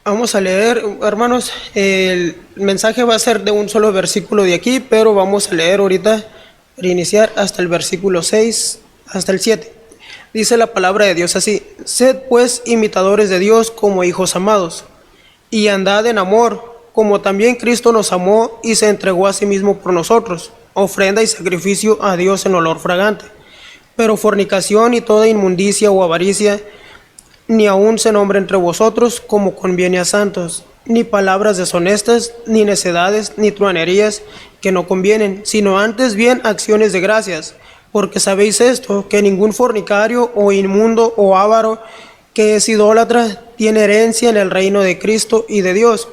Vamos a leer, hermanos, el mensaje va a ser de un solo versículo de aquí, pero vamos a leer ahorita, para iniciar, hasta el versículo 6, hasta el 7. Dice la palabra de Dios así: sed pues imitadores de Dios como hijos amados, y andad en amor, como también Cristo nos amó y se entregó a sí mismo por nosotros, ofrenda y sacrificio a Dios en olor fragante. Pero fornicación y toda inmundicia o avaricia, ni aun se nombre entre vosotros como conviene a santos, ni palabras deshonestas, ni necedades, ni truanerías que no convienen, sino antes bien acciones de gracias. Porque sabéis esto, que ningún fornicario o inmundo o avaro que es idólatra tiene herencia en el reino de Cristo y de Dios.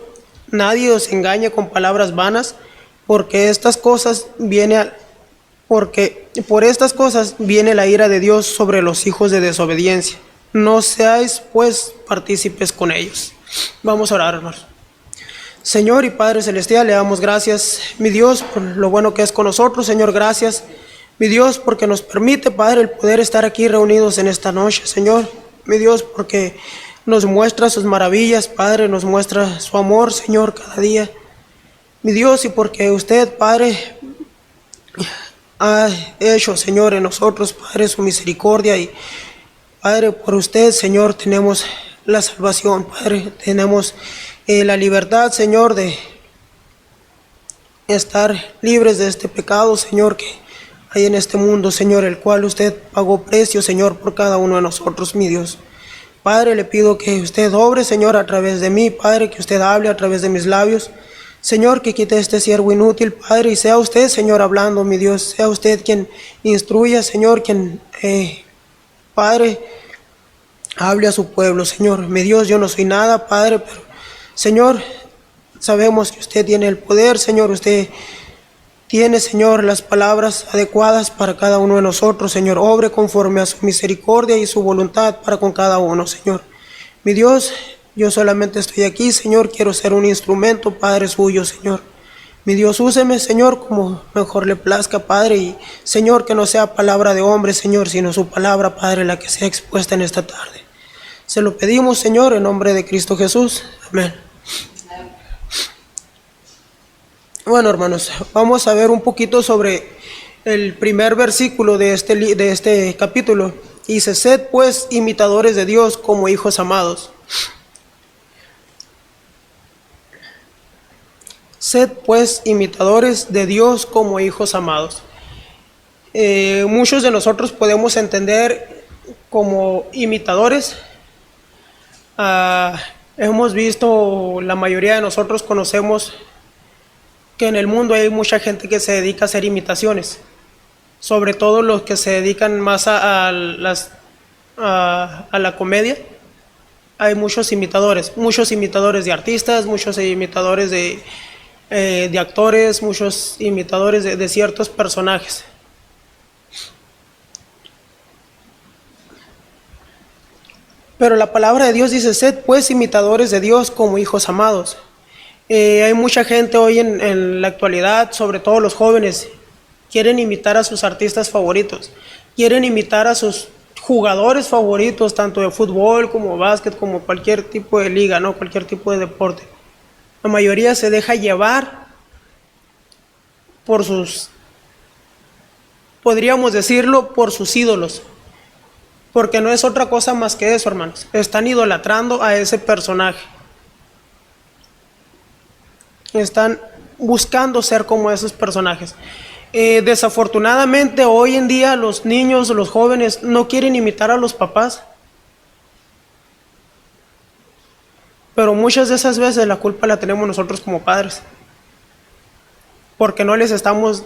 Nadie os engañe con palabras vanas, porque estas cosas porque por estas cosas viene la ira de Dios sobre los hijos de desobediencia. No seáis pues partícipes con ellos. Vamos a orar, hermanos. Señor y Padre Celestial, le damos gracias, mi Dios, por lo bueno que es con nosotros. Señor, gracias, mi Dios, porque nos permite, Padre, el poder estar aquí reunidos en esta noche. Señor, mi Dios, porque nos muestra sus maravillas, Padre, nos muestra su amor, Señor, cada día. Mi Dios, y porque usted, Padre, ha hecho, Señor, en nosotros, Padre, su misericordia. Y Padre, por usted, Señor, tenemos la salvación, Padre, tenemos la libertad, Señor, de estar libres de este pecado, Señor, que hay en este mundo, Señor, el cual usted pagó precio, Señor, por cada uno de nosotros, mi Dios. Padre, le pido que usted obre, Señor, a través de mí, Padre, que usted hable a través de mis labios, Señor, que quite este siervo inútil, Padre, y sea usted, Señor, hablando, mi Dios, sea usted quien instruya, Señor, quien, Padre, hable a su pueblo, Señor. Mi Dios, yo no soy nada, Padre, pero, Señor, sabemos que usted tiene el poder, Señor, usted tiene, Señor, las palabras adecuadas para cada uno de nosotros, Señor. Obre conforme a su misericordia y su voluntad para con cada uno, Señor. Mi Dios, yo solamente estoy aquí, Señor, quiero ser un instrumento, Padre suyo, Señor. Mi Dios, úseme, Señor, como mejor le plazca, Padre, y Señor, que no sea palabra de hombre, Señor, sino su palabra, Padre, la que sea expuesta en esta tarde. Se lo pedimos, Señor, en nombre de Cristo Jesús. Amén. Bueno, hermanos, vamos a ver un poquito sobre el primer versículo de este capítulo. Dice: sed pues imitadores de Dios como hijos amados. Sed pues imitadores de Dios como hijos amados. Muchos de nosotros podemos entender como imitadores. Hemos visto, la mayoría de nosotros conocemos que en el mundo hay mucha gente que se dedica a hacer imitaciones, sobre todo los que se dedican más a la comedia. Hay muchos imitadores de artistas, muchos imitadores de actores, muchos imitadores de ciertos personajes. Pero la palabra de Dios dice: sed pues imitadores de Dios como hijos amados. Hay mucha gente hoy en la actualidad, sobre todo los jóvenes, quieren imitar a sus artistas favoritos, quieren imitar a sus jugadores favoritos, tanto de fútbol como básquet, como cualquier tipo de liga, ¿no? Cualquier tipo de deporte. La mayoría se deja llevar por podríamos decirlo, por sus ídolos, porque no es otra cosa más que eso, hermanos. Están idolatrando a ese personaje. Están buscando ser como esos personajes. Desafortunadamente hoy en día los niños, los jóvenes no quieren imitar a los papás, pero muchas de esas veces la culpa la tenemos nosotros como padres, porque no les estamos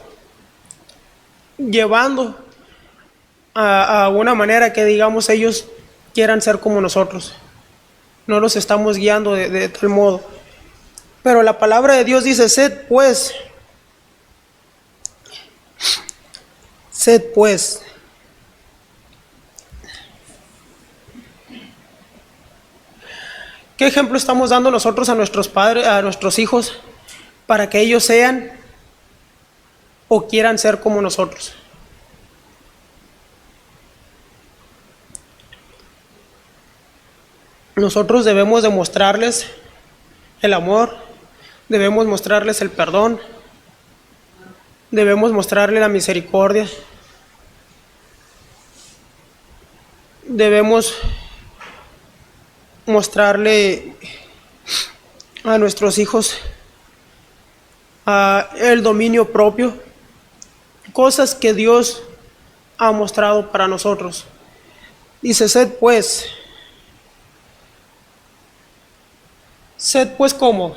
llevando a una manera que, digamos, ellos quieran ser como nosotros. No los estamos guiando de tal modo. Pero la palabra de Dios dice: sed pues. ¿Qué ejemplo estamos dando nosotros a nuestros padres, a nuestros hijos, para que ellos sean o quieran ser como nosotros? Nosotros debemos demostrarles el amor, debemos mostrarles el perdón, debemos mostrarle la misericordia, debemos mostrarle a nuestros hijos el dominio propio, cosas que Dios ha mostrado para nosotros. Dice, sed pues como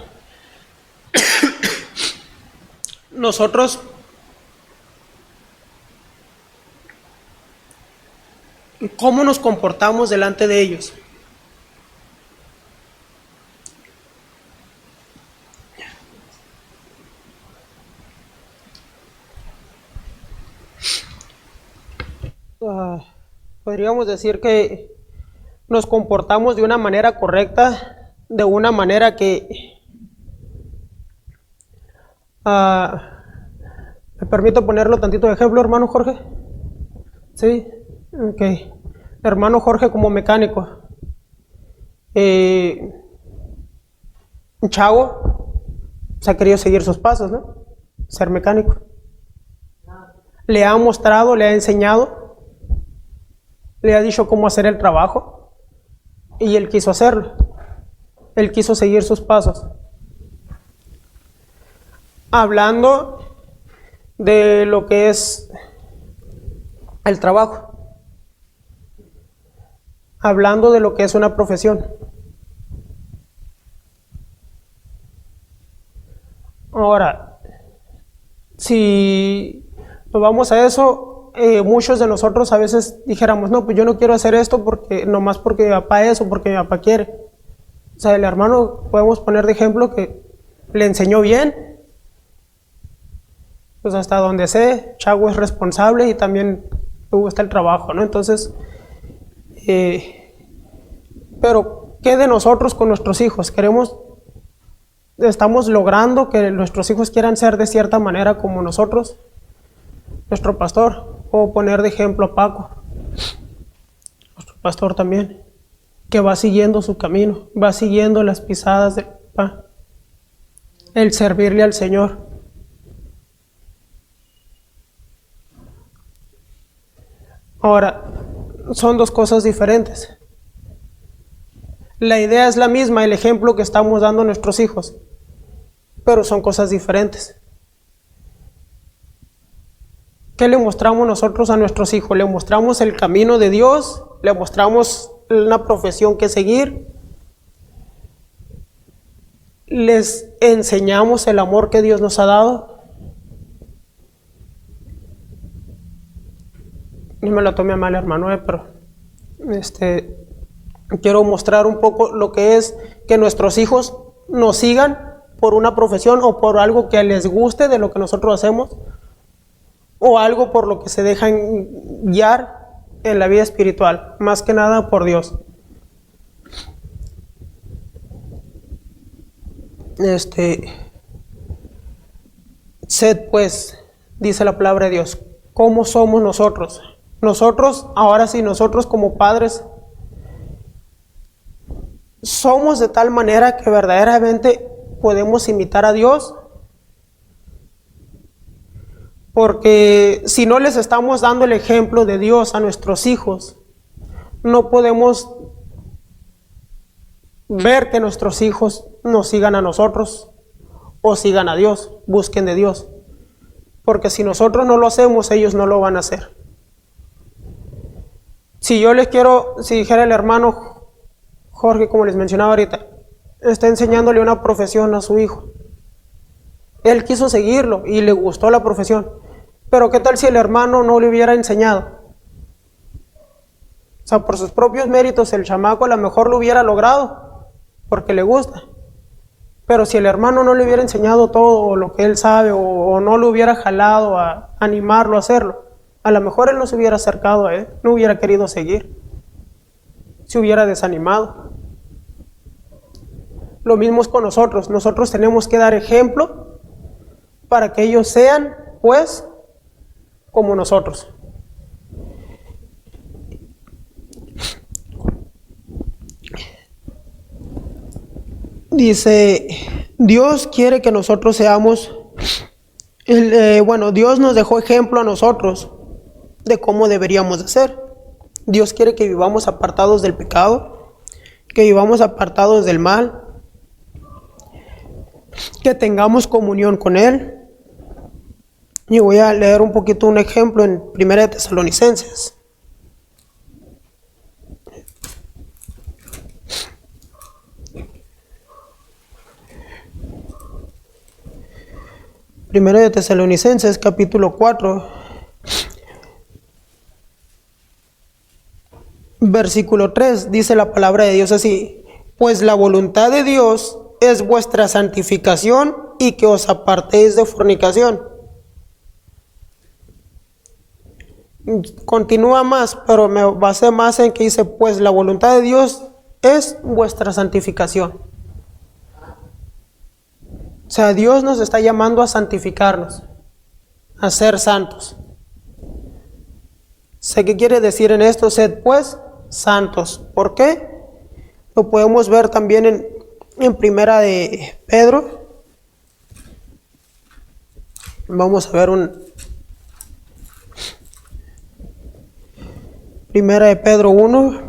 nosotros cómo nos comportamos delante de ellos. Podríamos decir que nos comportamos de una manera correcta, de una manera que me permito ponerlo tantito de ejemplo, hermano Jorge. Sí, ok. Hermano Jorge como mecánico. Un chavo se ha querido seguir sus pasos, ¿no? Ser mecánico. Le ha mostrado, le ha enseñado, le ha dicho cómo hacer el trabajo y él quiso hacerlo. Él quiso seguir sus pasos. Hablando de lo que es el trabajo, hablando de lo que es una profesión. Ahora, si nos vamos a eso, muchos de nosotros a veces dijéramos, no, pues yo no quiero hacer esto porque nomás porque mi papá es o porque mi papá quiere. O sea, el hermano podemos poner de ejemplo que le enseñó bien, pues hasta donde sé, Chago es responsable y también le gusta el trabajo, ¿no? Entonces, pero ¿qué de nosotros con nuestros hijos? ¿Estamos logrando que nuestros hijos quieran ser de cierta manera como nosotros? Nuestro pastor, puedo poner de ejemplo a Paco, nuestro pastor también, que va siguiendo su camino, va siguiendo las pisadas del papá, el servirle al Señor. Ahora, son dos cosas diferentes. La idea es la misma, el ejemplo que estamos dando a nuestros hijos, pero son cosas diferentes. ¿Qué le mostramos nosotros a nuestros hijos? ¿Le mostramos el camino de Dios? ¿Le mostramos una profesión que seguir? ¿Les enseñamos el amor que Dios nos ha dado? No me lo tome a mal, hermano, pero quiero mostrar un poco lo que es que nuestros hijos nos sigan por una profesión o por algo que les guste de lo que nosotros hacemos, o algo por lo que se dejan guiar en la vida espiritual, más que nada por Dios. Sed pues, dice la palabra de Dios, ¿cómo somos nosotros? Nosotros, ahora sí, nosotros como padres, somos de tal manera que verdaderamente podemos imitar a Dios. Porque si no les estamos dando el ejemplo de Dios a nuestros hijos, no podemos ver que nuestros hijos nos sigan a nosotros o sigan a Dios, busquen de Dios. Porque si nosotros no lo hacemos, ellos no lo van a hacer. Si dijera el hermano Jorge, como les mencionaba ahorita, está enseñándole una profesión a su hijo. Él quiso seguirlo y le gustó la profesión. Pero ¿qué tal si el hermano no le hubiera enseñado? O sea, por sus propios méritos el chamaco a lo mejor lo hubiera logrado, porque le gusta. Pero si el hermano no le hubiera enseñado todo lo que él sabe, o no lo hubiera jalado a animarlo a hacerlo, a lo mejor él no se hubiera acercado a él, no hubiera querido seguir, se hubiera desanimado. Lo mismo es con nosotros. Nosotros tenemos que dar ejemplo para que ellos sean, pues, como nosotros. Dice, Dios quiere que nosotros seamos, Dios nos dejó ejemplo a nosotros de cómo deberíamos de ser. Dios quiere que vivamos apartados del pecado, que vivamos apartados del mal, que tengamos comunión con Él. Y voy a leer un poquito un ejemplo en 1 de Tesalonicenses. Primero de Tesalonicenses, capítulo 4, versículo 3, dice la palabra de Dios así: pues la voluntad de Dios es vuestra santificación y que os apartéis de fornicación. Continúa más, pero me basé más en que dice, pues la voluntad de Dios es vuestra santificación. O sea, Dios nos está llamando a santificarnos, a ser santos. Sé qué quiere decir en esto, sed pues santos. ¿Por qué? Lo podemos ver también en Primera de Pedro. Vamos a ver Primera de Pedro 1,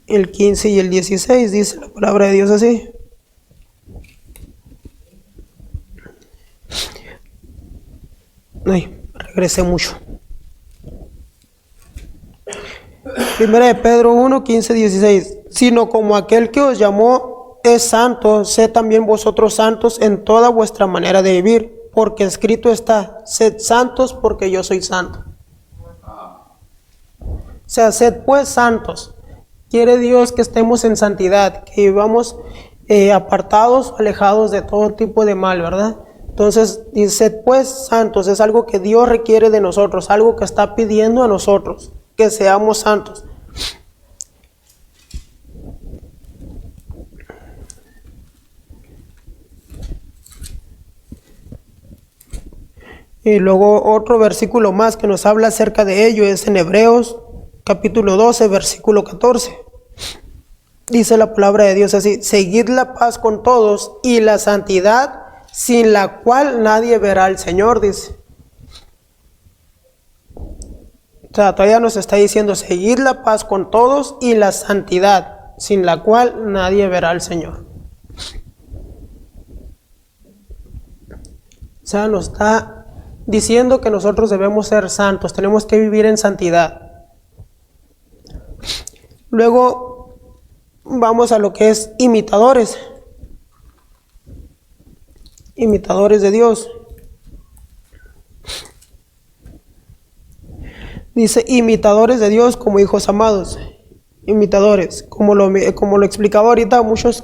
el 15 y el 16, dice la palabra de Dios así. Ay, regresé mucho. Primera de Pedro 1, 15, 16. Sino como aquel que os llamó es santo, sed también vosotros santos en toda vuestra manera de vivir, porque escrito está, sed santos porque yo soy santo. O sea, sed pues santos. Quiere Dios que estemos en santidad, que vivamos apartados, alejados de todo tipo de mal, ¿verdad? Entonces, dice pues santos, es algo que Dios requiere de nosotros, algo que está pidiendo a nosotros, que seamos santos. Y luego otro versículo más que nos habla acerca de ello es en Hebreos capítulo 12, versículo 14. Dice la palabra de Dios así: seguid la paz con todos y la santidad, sin la cual nadie verá al Señor, dice. O sea, todavía nos está diciendo, seguid la paz con todos y la santidad, sin la cual nadie verá al Señor. O sea, nos está diciendo que nosotros debemos ser santos, tenemos que vivir en santidad. Luego vamos a lo que es imitadores. Imitadores de Dios. Dice, imitadores de Dios como hijos amados. Imitadores, como lo explicaba ahorita, muchos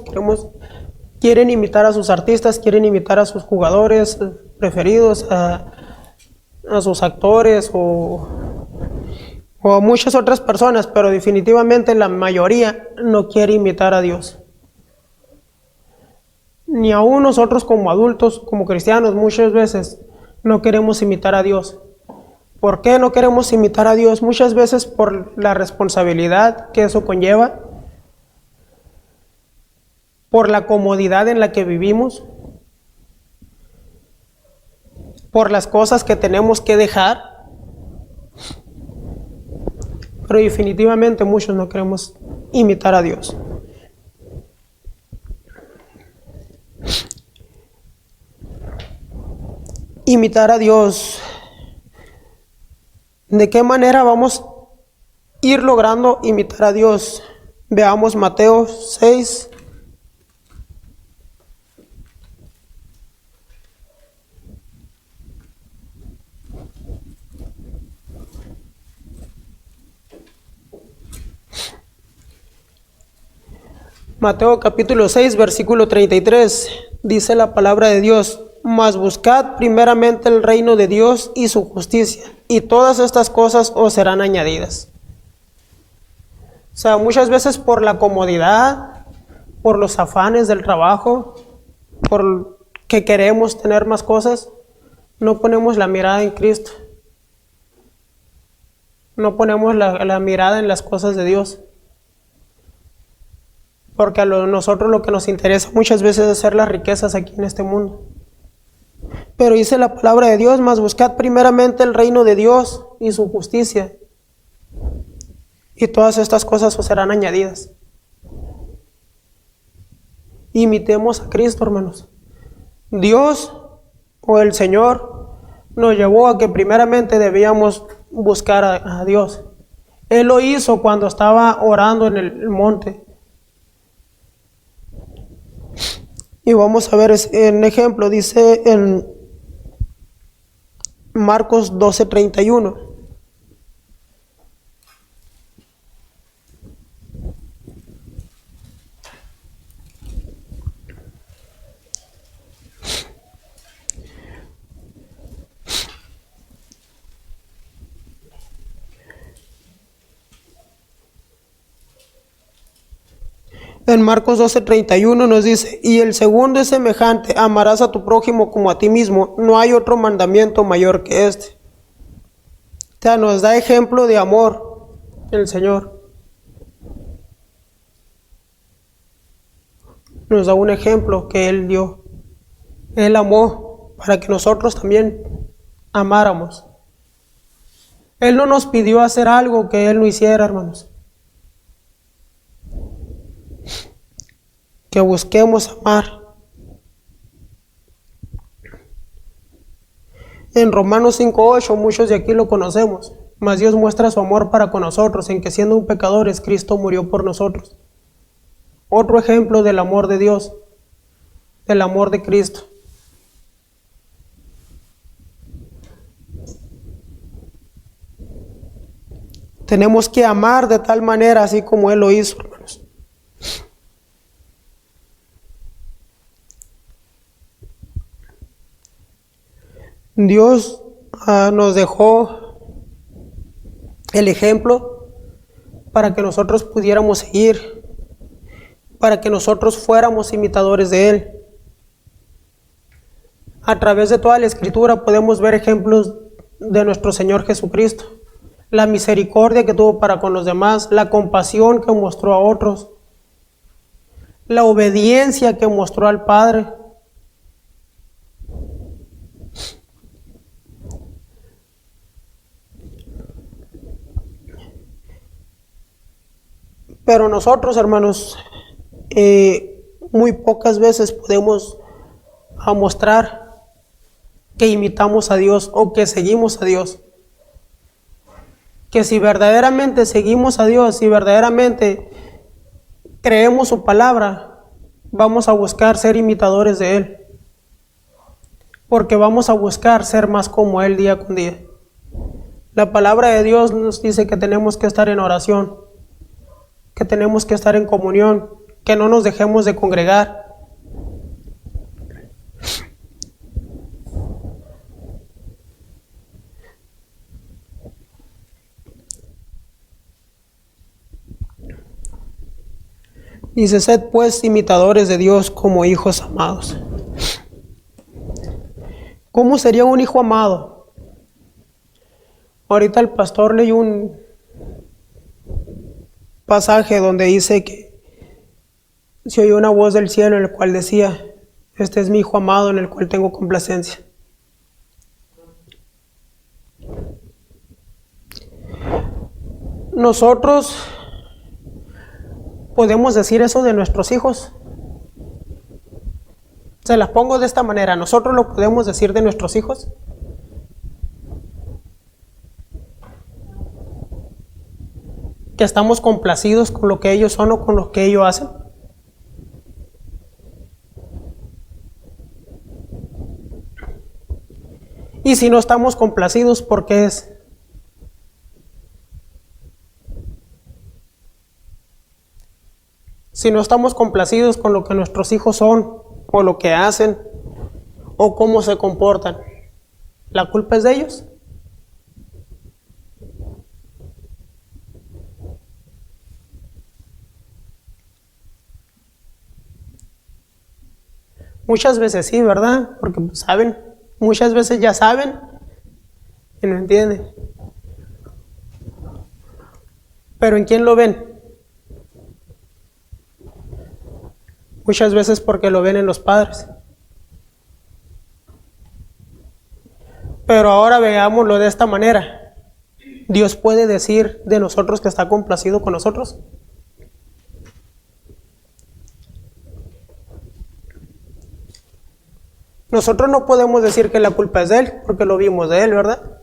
quieren imitar a sus artistas, quieren imitar a sus jugadores preferidos, a sus actores o a muchas otras personas, pero definitivamente la mayoría no quiere imitar a Dios. Ni aún nosotros como adultos, como cristianos, muchas veces no queremos imitar a Dios. ¿Por qué no queremos imitar a Dios? Muchas veces por la responsabilidad que eso conlleva, por la comodidad en la que vivimos, por las cosas que tenemos que dejar. Pero definitivamente muchos no queremos imitar a Dios. Imitar a Dios. ¿De qué manera vamos a ir logrando imitar a Dios? Veamos Mateo 6. Mateo capítulo 6, versículo 33. Dice la palabra de Dios: mas buscad primeramente el reino de Dios y su justicia, y todas estas cosas os serán añadidas. O sea, muchas veces por la comodidad, por los afanes del trabajo, por que queremos tener más cosas, no ponemos la mirada en Cristo. No ponemos la mirada en las cosas de Dios. porque nosotros lo que nos interesa muchas veces es hacer las riquezas aquí en este mundo. Pero dice la palabra de Dios: mas buscad primeramente el reino de Dios y su justicia, y todas estas cosas os serán añadidas. Imitemos a Cristo, hermanos. Dios o el Señor nos llevó a que primeramente debíamos buscar a Dios. Él lo hizo cuando estaba orando en el monte. Y vamos a ver un ejemplo, dice en Marcos 12:31. En Marcos 12:31 nos dice: y el segundo es semejante: amarás a tu prójimo como a ti mismo. No hay otro mandamiento mayor que este. O sea, nos da ejemplo de amor el Señor. Nos da un ejemplo que Él dio. Él amó para que nosotros también amáramos. Él no nos pidió hacer algo que Él no hiciera, hermanos. Que busquemos amar. En Romanos 5:8, muchos de aquí lo conocemos: mas Dios muestra su amor para con nosotros, en que siendo un pecadores, Cristo murió por nosotros. Otro ejemplo del amor de Dios, del amor de Cristo. Tenemos que amar de tal manera, así como Él lo hizo, hermanos. Dios nos dejó el ejemplo para que nosotros pudiéramos seguir, para que nosotros fuéramos imitadores de Él. A través de toda la Escritura podemos ver ejemplos de nuestro Señor Jesucristo, la misericordia que tuvo para con los demás, la compasión que mostró a otros, la obediencia que mostró al Padre. Pero nosotros, hermanos, muy pocas veces podemos mostrar que imitamos a Dios o que seguimos a Dios. Que si verdaderamente seguimos a Dios, si verdaderamente creemos su palabra, vamos a buscar ser imitadores de Él. Porque vamos a buscar ser más como Él día con día. La palabra de Dios nos dice que tenemos que estar en oración, que tenemos que estar en comunión, que no nos dejemos de congregar. Dice: sed pues imitadores de Dios como hijos amados. ¿Cómo sería un hijo amado? Ahorita el pastor leyó un pasaje donde dice que se oyó una voz del cielo en el cual decía: este es mi hijo amado en el cual tengo complacencia. Nosotros podemos decir eso de nuestros hijos. Se las pongo de esta manera: nosotros lo podemos decir de nuestros hijos. Que estamos complacidos con lo que ellos son o con lo que ellos hacen. Y si no estamos complacidos, ¿por qué es? Si no estamos complacidos con lo que nuestros hijos son, o lo que hacen, o cómo se comportan, ¿la culpa es de ellos? Muchas veces sí, ¿verdad? Porque saben, muchas veces ya saben y no entienden. Pero ¿en quién lo ven? Muchas veces porque lo ven en los padres. Pero ahora veámoslo de esta manera. ¿Dios puede decir de nosotros que está complacido con nosotros? Nosotros no podemos decir que la culpa es de Él, porque lo vimos de Él, ¿verdad?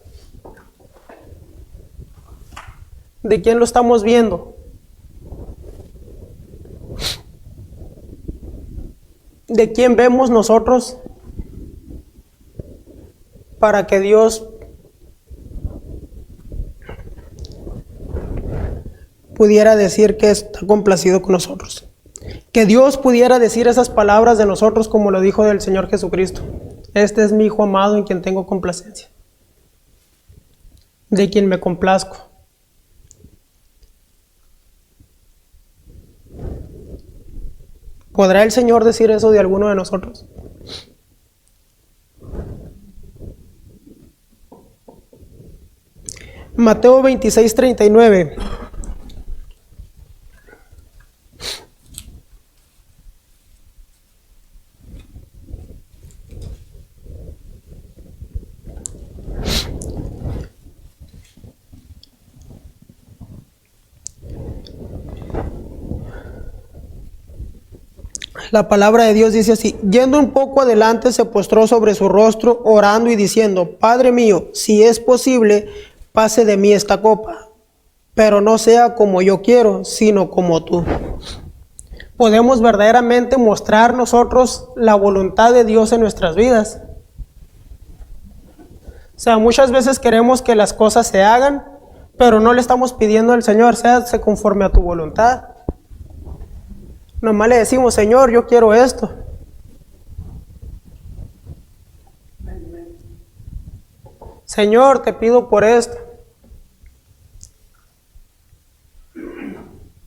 ¿De quién lo estamos viendo? ¿De quién vemos nosotros para que Dios pudiera decir que está complacido con nosotros? Que Dios pudiera decir esas palabras de nosotros como lo dijo del Señor Jesucristo. Este es mi Hijo amado en quien tengo complacencia, de quien me complazco. ¿Podrá el Señor decir eso de alguno de nosotros? Mateo 26:39. La palabra de Dios dice así: yendo un poco adelante se postró sobre su rostro, orando y diciendo: Padre mío, si es posible, pase de mí esta copa, pero no sea como yo quiero, sino como tú. ¿Podemos verdaderamente mostrar nosotros la voluntad de Dios en nuestras vidas? O sea, muchas veces queremos que las cosas se hagan, pero no le estamos pidiendo al Señor: hágase conforme a tu voluntad. Nomás le decimos: Señor, yo quiero esto. Señor, te pido por esto.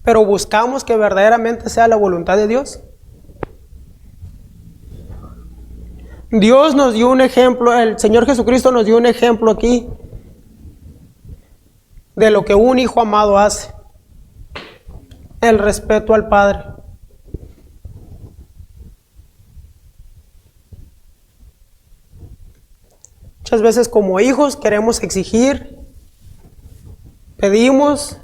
Pero buscamos que verdaderamente sea la voluntad de Dios. Dios nos dio un ejemplo, el Señor Jesucristo nos dio un ejemplo aquí de lo que un hijo amado hace: el respeto al Padre. Muchas veces como hijos queremos exigir, pedimos,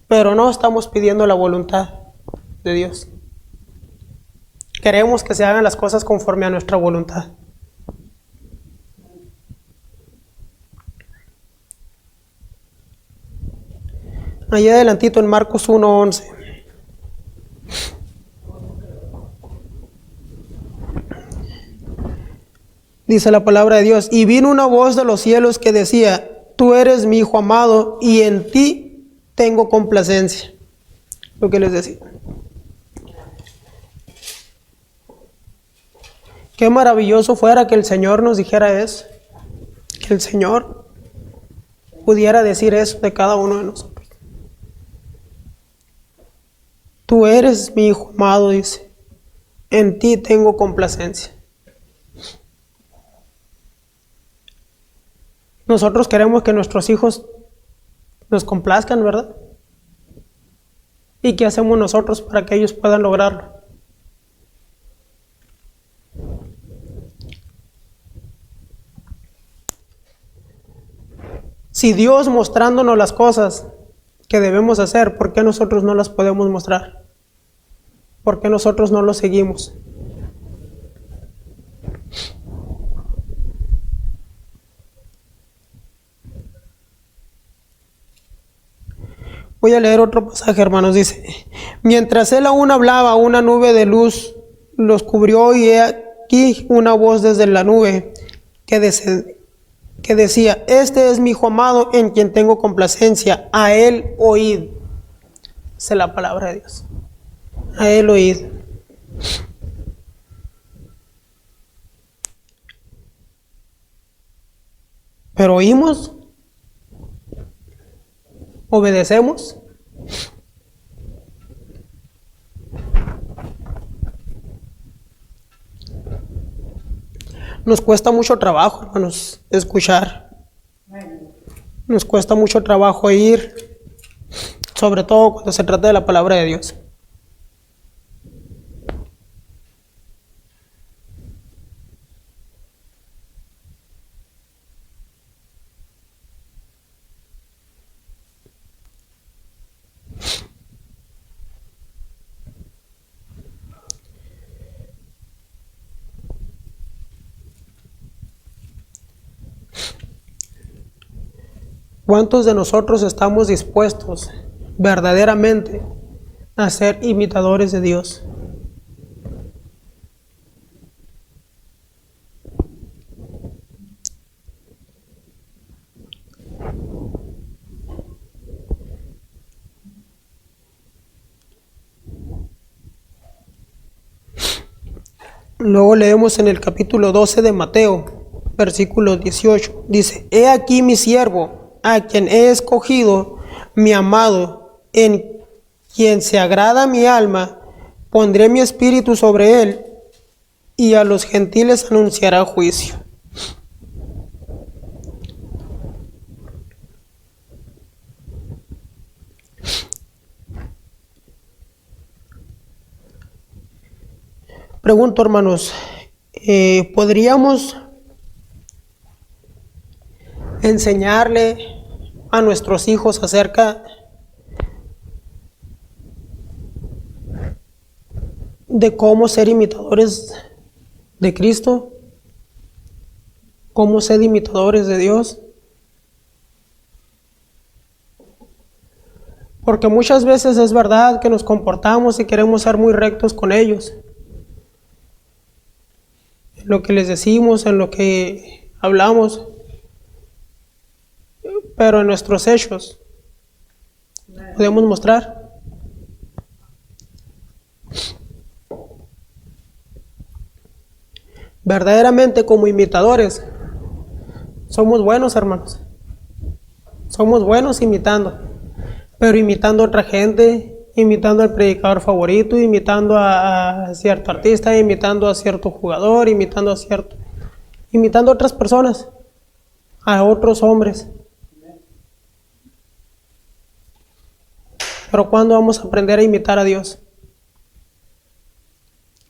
pero no estamos pidiendo la voluntad de Dios. Queremos que se hagan las cosas conforme a nuestra voluntad. Allí adelantito en Marcos 1:11. Dice la palabra de Dios: y vino una voz de los cielos que decía: tú eres mi Hijo amado, y en ti tengo complacencia. Lo que les decía. Qué maravilloso fuera que el Señor nos dijera eso. Que el Señor pudiera decir eso de cada uno de nosotros. Tú eres mi Hijo amado, dice. En ti tengo complacencia. Nosotros queremos que nuestros hijos nos complazcan, ¿verdad? ¿Y qué hacemos nosotros para que ellos puedan lograrlo? Si Dios mostrándonos las cosas que debemos hacer, ¿por qué nosotros no las podemos mostrar? ¿Por qué nosotros no lo seguimos? Voy a leer otro pasaje, hermanos. Dice: mientras él aún hablaba, una nube de luz los cubrió, y he aquí una voz desde la nube que decía: este es mi Hijo amado en quien tengo complacencia, a él oíd. Esa es la palabra de Dios. A él oíd. Pero oímos, obedecemos. Nos cuesta mucho trabajo, hermanos, escuchar. Nos cuesta mucho trabajo ir, sobre todo cuando se trata de la palabra de Dios. ¿Cuántos de nosotros estamos dispuestos verdaderamente a ser imitadores de Dios? Luego leemos en el capítulo 12 de Mateo, versículo 18. Dice, he aquí mi siervo, a quien he escogido, mi amado, en quien se agrada mi alma, pondré mi espíritu sobre él, y a los gentiles anunciará juicio. Pregunto, hermanos, ¿podríamos enseñarle a nuestros hijos acerca de cómo ser imitadores de Cristo? ¿Cómo ser imitadores de Dios? Porque muchas veces es verdad que nos comportamos y queremos ser muy rectos con ellos. En lo que les decimos, en lo que hablamos, pero en nuestros hechos podemos mostrar. Verdaderamente como imitadores, somos buenos, hermanos. Somos buenos imitando, pero imitando a otra gente, imitando al predicador favorito, imitando a cierto artista, imitando a cierto jugador, imitando a otras personas, a otros hombres. Pero ¿cuándo vamos a aprender a imitar a Dios?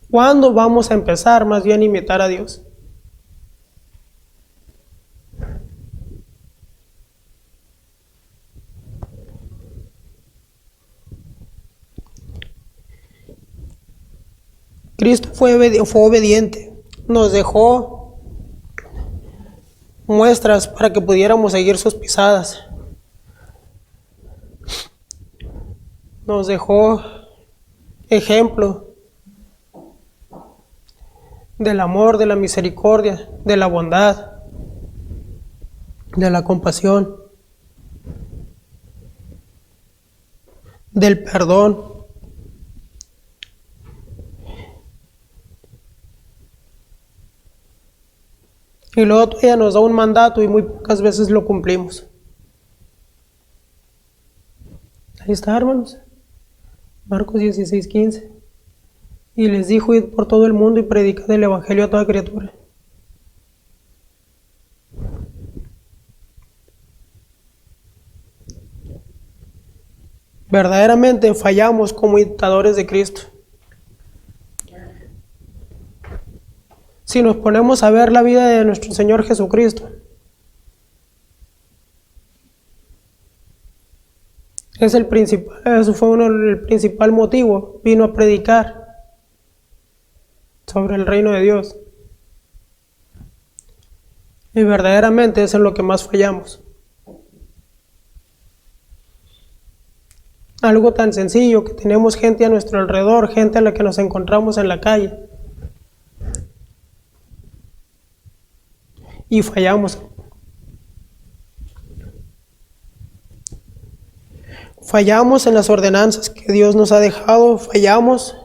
¿Cuándo vamos a empezar más bien a imitar a Dios? Cristo fue obediente, nos dejó muestras para que pudiéramos seguir sus pisadas. Nos dejó ejemplo del amor, de la misericordia, de la bondad, de la compasión, del perdón. Y luego todavía nos da un mandato y muy pocas veces lo cumplimos. Ahí está, hermanos. Marcos 16:15. Y les dijo, id por todo el mundo y predicad el evangelio a toda criatura. Verdaderamente fallamos como imitadores de Cristo. Si nos ponemos a ver la vida de nuestro Señor Jesucristo, eso fue el principal motivo, vino a predicar sobre el reino de Dios. Y verdaderamente eso es lo que más fallamos. Algo tan sencillo, que tenemos gente a nuestro alrededor, gente a la que nos encontramos en la calle. Y fallamos. Fallamos en las ordenanzas que Dios nos ha dejado, fallamos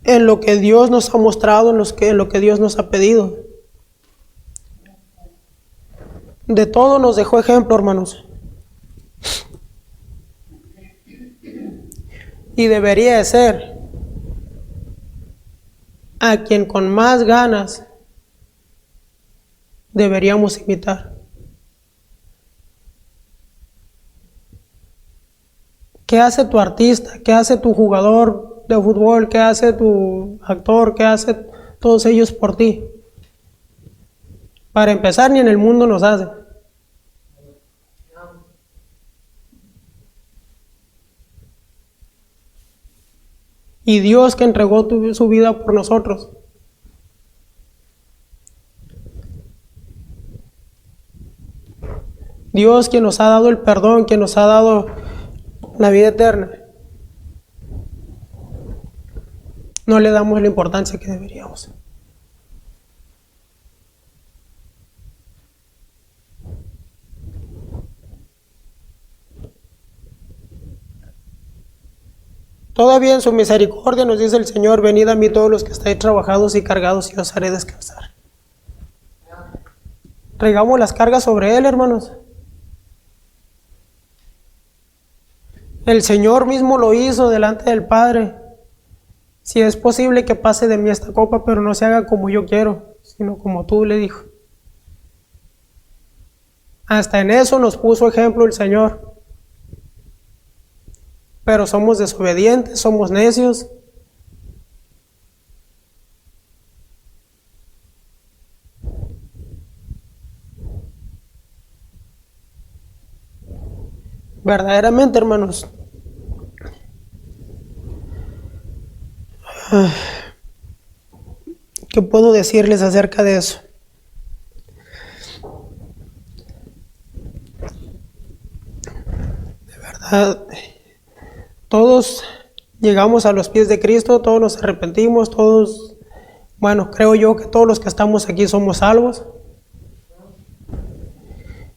en lo que Dios nos ha mostrado, en lo que Dios nos ha pedido. De todo nos dejó ejemplo, hermanos. Y debería de ser a quien con más ganas deberíamos imitar. ¿Qué hace tu artista? ¿Qué hace tu jugador de fútbol? ¿Qué hace tu actor? ¿Qué hace todos ellos por ti? Para empezar, ni en el mundo nos hace. Y Dios que entregó su vida por nosotros. Dios, quien nos ha dado el perdón, quien nos ha dado la vida eterna, no le damos la importancia que deberíamos. Todavía en su misericordia nos dice el Señor: venid a mí todos los que estáis trabajados y cargados, y os haré descansar. Traigamos las cargas sobre Él, hermanos. El Señor mismo lo hizo delante del Padre. Si es posible que pase de mí esta copa, pero no se haga como yo quiero, sino como tú, le dijo. Hasta en eso nos puso ejemplo el Señor. Pero somos desobedientes, somos necios. Verdaderamente, hermanos, ¿qué puedo decirles acerca de eso? De verdad, todos llegamos a los pies de Cristo, todos nos arrepentimos, todos, bueno, creo yo que todos los que estamos aquí somos salvos.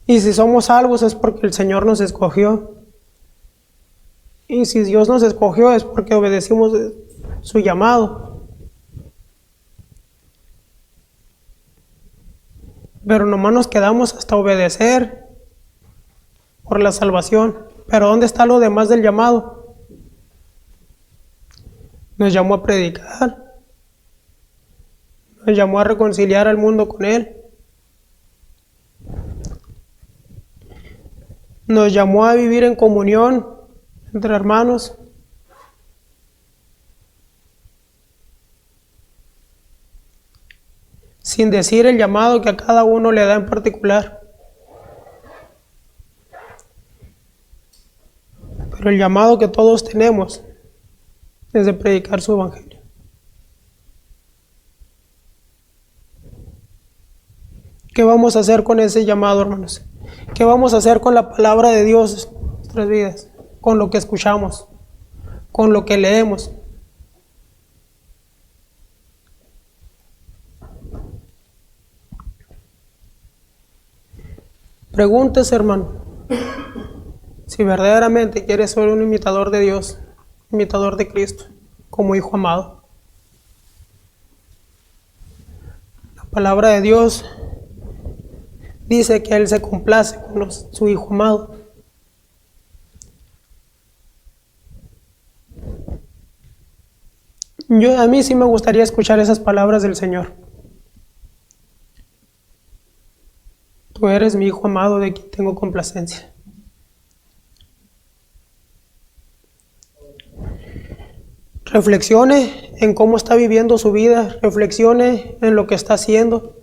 Y si somos salvos es porque el Señor nos escogió. Y si Dios nos escogió es porque obedecimos su llamado. Pero nomás nos quedamos hasta obedecer por la salvación. Pero ¿dónde está lo demás del llamado? Nos llamó a predicar. Nos llamó a reconciliar al mundo con Él. Nos llamó a vivir en comunión entre hermanos. Sin decir el llamado que a cada uno le da en particular. Pero el llamado que todos tenemos es de predicar su evangelio. ¿Qué vamos a hacer con ese llamado, hermanos? ¿Qué vamos a hacer con la palabra de Dios en nuestras vidas? Con lo que escuchamos, con lo que leemos. Pregúntese, hermano, si verdaderamente quieres ser un imitador de Dios, imitador de Cristo, como hijo amado. La palabra de Dios dice que Él se complace con su hijo amado. A mí sí me gustaría escuchar esas palabras del Señor. Tú eres mi hijo amado de quien tengo complacencia. Reflexione en cómo está viviendo su vida, reflexione en lo que está haciendo.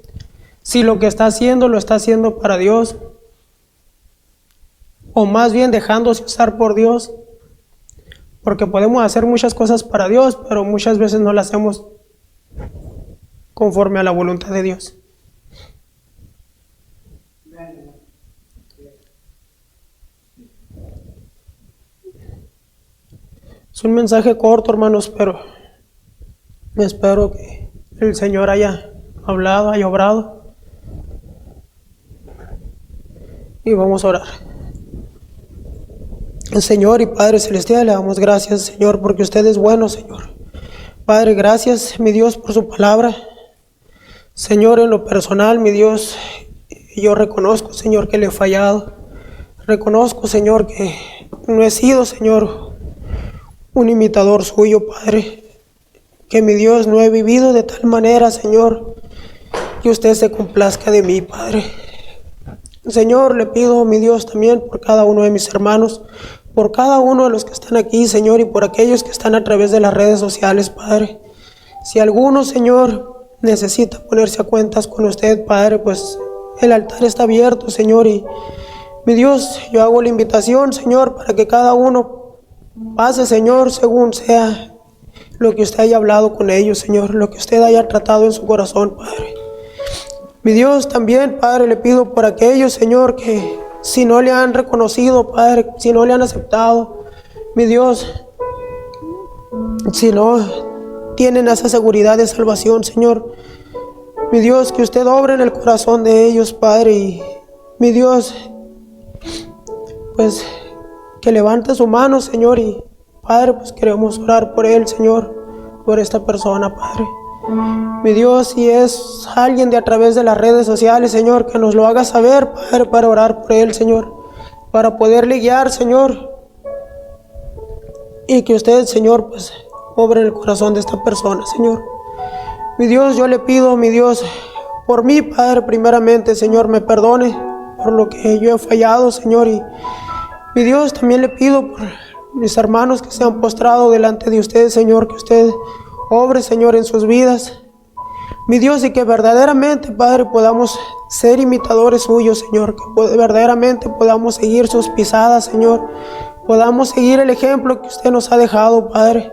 Si lo que está haciendo lo está haciendo para Dios, o más bien dejándose usar por Dios, porque podemos hacer muchas cosas para Dios, pero muchas veces no las hacemos conforme a la voluntad de Dios. Es un mensaje corto, hermanos, pero espero que el Señor haya hablado, haya obrado. Y vamos a orar. Señor y Padre Celestial, le damos gracias, Señor, porque usted es bueno, Señor. Padre, gracias, mi Dios, por su palabra. Señor, en lo personal, mi Dios, yo reconozco, Señor, que le he fallado. Reconozco, Señor, que no he sido, Señor, un imitador suyo, Padre. Que, mi Dios, no he vivido de tal manera, Señor, que usted se complazca de mí, Padre. Señor, le pido, mi Dios, también por cada uno de mis hermanos, por cada uno de los que están aquí, Señor, y por aquellos que están a través de las redes sociales, Padre. Si alguno, Señor, necesita ponerse a cuentas con usted, Padre, pues el altar está abierto, Señor, y mi Dios, yo hago la invitación, Señor, para que cada uno pase, Señor, según sea lo que usted haya hablado con ellos, Señor, lo que usted haya tratado en su corazón, Padre. Mi Dios, también, Padre, le pido por aquellos, Señor, que si no le han reconocido, Padre, si no le han aceptado, mi Dios, si no tienen esa seguridad de salvación, Señor, mi Dios, que usted obre en el corazón de ellos, Padre, y mi Dios, pues que levante su mano, Señor, y Padre, pues queremos orar por él, Señor, por esta persona, Padre. Mi Dios, si es alguien de a través de las redes sociales, Señor, que nos lo haga saber, Padre, para orar por él, Señor, para poderle guiar, Señor, y que usted, Señor, pues obre en el corazón de esta persona, Señor. Mi Dios, yo le pido, mi Dios, por mí, Padre, primeramente, Señor, me perdone por lo que yo he fallado, Señor, y mi Dios, también le pido por mis hermanos que se han postrado delante de usted, Señor, que usted obre, Señor, en sus vidas, mi Dios, y que verdaderamente, Padre, podamos ser imitadores suyos, Señor, que verdaderamente podamos seguir sus pisadas, Señor, podamos seguir el ejemplo que usted nos ha dejado, Padre.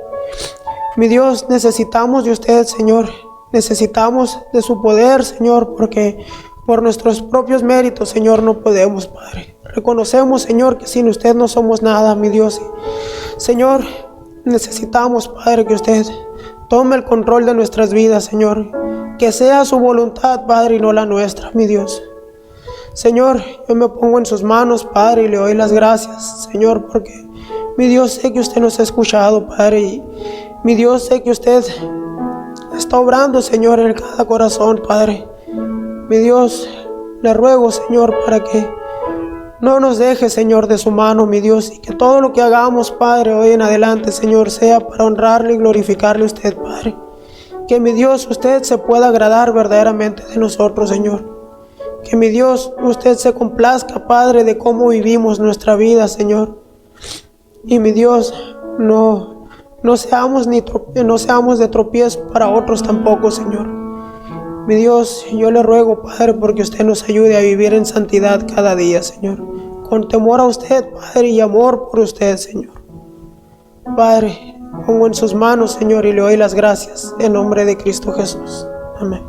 Mi Dios, necesitamos de usted, Señor, necesitamos de su poder, Señor, porque por nuestros propios méritos, Señor, no podemos, Padre. Reconocemos, Señor, que sin usted no somos nada, mi Dios. Señor, necesitamos, Padre, que usted tome el control de nuestras vidas, Señor. Que sea su voluntad, Padre, y no la nuestra, mi Dios. Señor, yo me pongo en sus manos, Padre, y le doy las gracias, Señor, porque, mi Dios, sé que usted nos ha escuchado, Padre, y mi Dios, sé que usted está obrando, Señor, en cada corazón, Padre. Mi Dios, le ruego, Señor, para que no nos deje, Señor, de su mano, mi Dios, y que todo lo que hagamos, Padre, hoy en adelante, Señor, sea para honrarle y glorificarle a usted, Padre. Que, mi Dios, usted se pueda agradar verdaderamente de nosotros, Señor. Que, mi Dios, usted se complazca, Padre, de cómo vivimos nuestra vida, Señor. Y, mi Dios, no seamos de tropiezo para otros tampoco, Señor. Mi Dios, yo le ruego, Padre, porque usted nos ayude a vivir en santidad cada día, Señor. Con temor a usted, Padre, y amor por usted, Señor. Padre, pongo en sus manos, Señor, y le doy las gracias en nombre de Cristo Jesús. Amén.